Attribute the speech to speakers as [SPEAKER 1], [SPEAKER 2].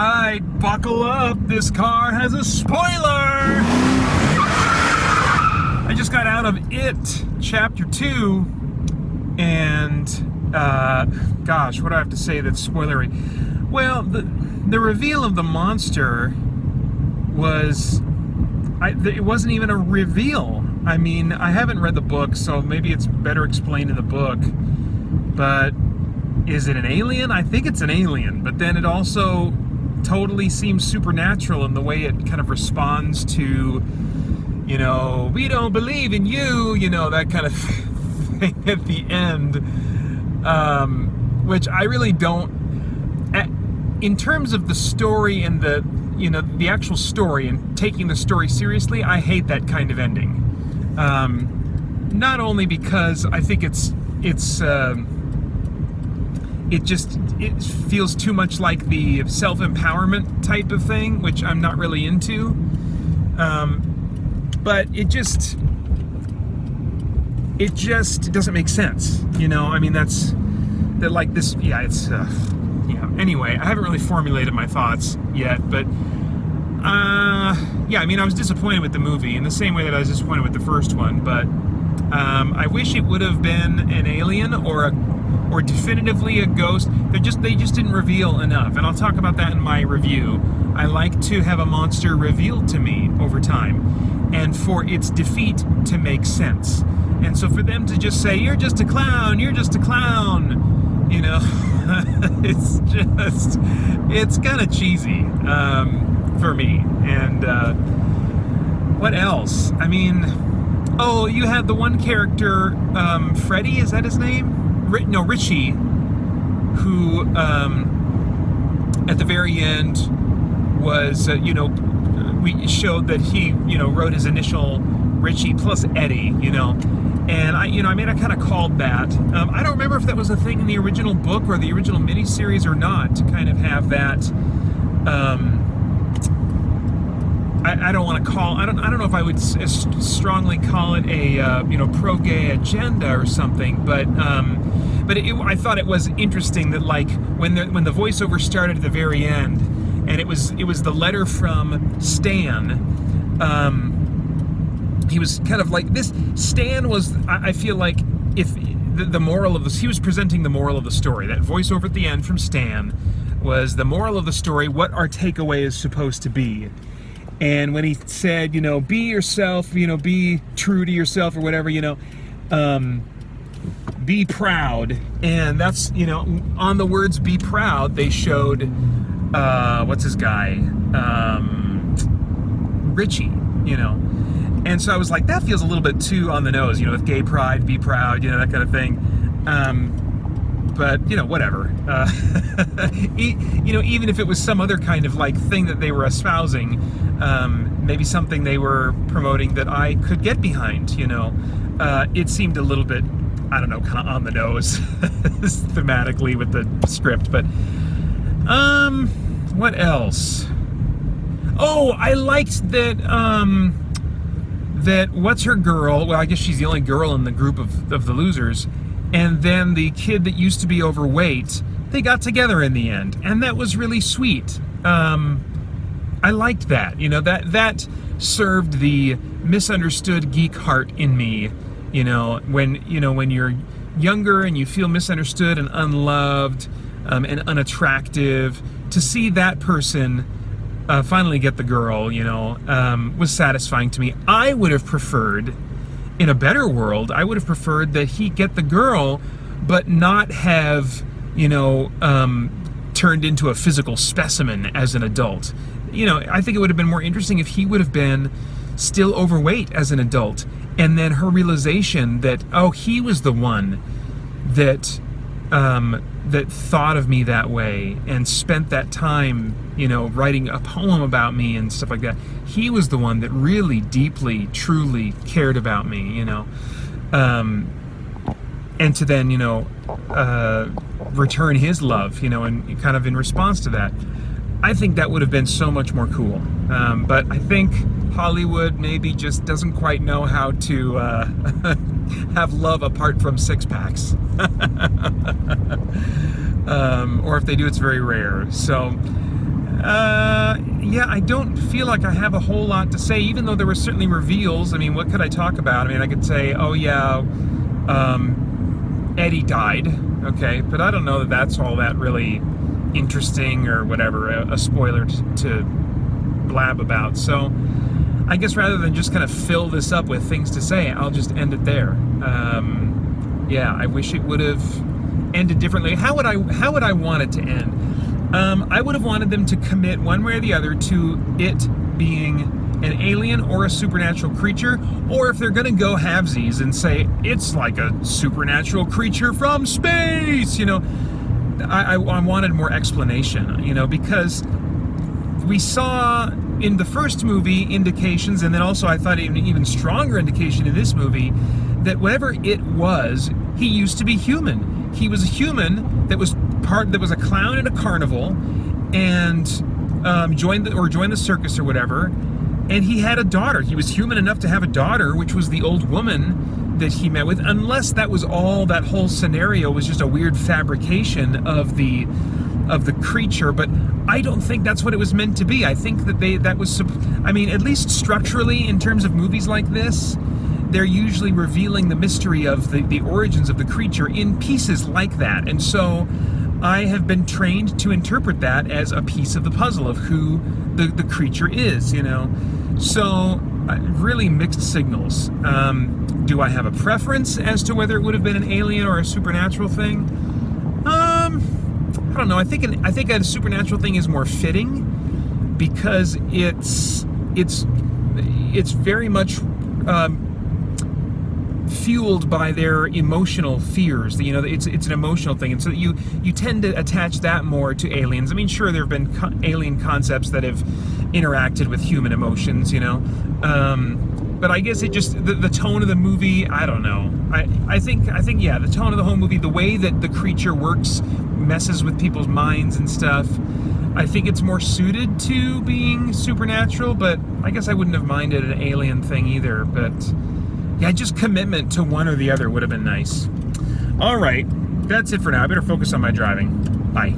[SPEAKER 1] right, buckle up. This car has a spoiler. I just got out of It, Chapter 2, and gosh, what do I have to say that's spoilery? Well, the reveal of the monster was, it wasn't even a reveal. I mean, I haven't read the book, so maybe it's better explained in the book, but is it an alien? I think it's an alien, but then it also totally seems supernatural in the way it kind of responds to, you know, we don't believe in you, you know, that kind of thing at the end, which I really don't, in terms of the story and the, you know, the actual story and taking the story seriously, I hate that kind of ending. Not only because I think it feels too much like the self-empowerment type of thing, which I'm not really into. But it just doesn't make sense, you know. I mean, that like this, yeah. It's yeah. Anyway, I haven't really formulated my thoughts yet, but yeah. I mean, I was disappointed with the movie in the same way that I was disappointed with the first one, but I wish it would have been an alien or definitively a ghost. They just didn't reveal enough, and I'll talk about that in my review. I like to have a monster revealed to me over time, and for its defeat to make sense. And so for them to just say, you're just a clown, you know, it's kind of cheesy for me. And what else? I mean, oh, you had the one character, Freddy, is that his name? No, Richie, who at the very end was, you know, we showed that he, you know, wrote his initial Richie plus Eddie, you know, and I kind of called that. I don't remember if that was a thing in the original book or the original miniseries or not, to kind of have that. I don't want to call. I don't know if I would strongly call it a you know, pro-gay agenda or something, but I thought it was interesting that, like, when the voiceover started at the very end, and it was the letter from Stan. He was kind of like this. Stan was, I feel like, if the moral of this, he was presenting the moral of the story. That voiceover at the end from Stan was the moral of the story, what our takeaway is supposed to be. And when he said, you know, be yourself, you know, be true to yourself or whatever, you know, be proud. And that's, you know, on the words be proud, they showed, what's his guy? Richie, you know. And so I was like, that feels a little bit too on the nose, you know, with gay pride, be proud, you know, that kind of thing. But, you know, whatever. You know, even if it was some other kind of, like, thing that they were espousing, maybe something they were promoting that I could get behind, you know, it seemed a little bit, I don't know, kind of on the nose thematically with the script. But what else? Oh, I liked that that what's her girl, well, I guess she's the only girl in the group of the losers, and then the kid that used to be overweight, they got together in the end, and that was really sweet. I liked that, you know, that served the misunderstood geek heart in me, you know, when you're younger and you feel misunderstood and unloved and unattractive, to see that person finally get the girl, you know, was satisfying to me. I would have preferred, in a better world, I would have preferred that he get the girl, but not have, you know, turned into a physical specimen as an adult. You know, I think it would have been more interesting if he would have been still overweight as an adult, and then her realization that, oh, he was the one that that thought of me that way and spent that time, you know, writing a poem about me and stuff like that. He was the one that really deeply, truly cared about me, you know. And to then, you know, return his love, you know, and kind of in response to that. I think that would have been so much more cool. But I think Hollywood maybe just doesn't quite know how to have love apart from six-packs. Or if they do, it's very rare. So Yeah, I don't feel like I have a whole lot to say, even though there were certainly reveals. I mean, what could I talk about? I mean, I could say, oh yeah, Eddie died, okay, but I don't know that that's all that really interesting or whatever, a spoiler to blab about. So I guess rather than just kind of fill this up with things to say, I'll just end it there. Yeah, I wish it would have ended differently. How would I want it to end? I would have wanted them to commit one way or the other to it being an alien or a supernatural creature, or if they're going to go halvesies and say it's like a supernatural creature from space, you know, I wanted more explanation, you know, because we saw in the first movie indications, and then also I thought even stronger indication in this movie, that whatever it was, he used to be human. He was a human that was a clown in a carnival, and joined the circus or whatever, and he had a daughter. He was human enough to have a daughter, which was the old woman that he met with, unless that was all, that whole scenario was just a weird fabrication of the creature. But I don't think that's what it was meant to be. I think that I mean, at least structurally, in terms of movies like this, they're usually revealing the mystery of the origins of the creature in pieces like that. And so I have been trained to interpret that as a piece of the puzzle of who the creature is, you know. So really mixed signals. Do I have a preference as to whether it would have been an alien or a supernatural thing? I don't know. I think a supernatural thing is more fitting, because it's very much fueled by their emotional fears. You know, it's an emotional thing, and so you tend to attach that more to aliens. I mean, sure, there have been alien concepts that have interacted with human emotions, you know, but I guess it just the tone of the movie. I don't know. I think yeah, the tone of the whole movie, the way that the creature works, messes with people's minds and stuff. I think it's more suited to being supernatural, but I guess I wouldn't have minded an alien thing either. But yeah, just commitment to one or the other would have been nice. All right, that's it for now. I better focus on my driving. Bye.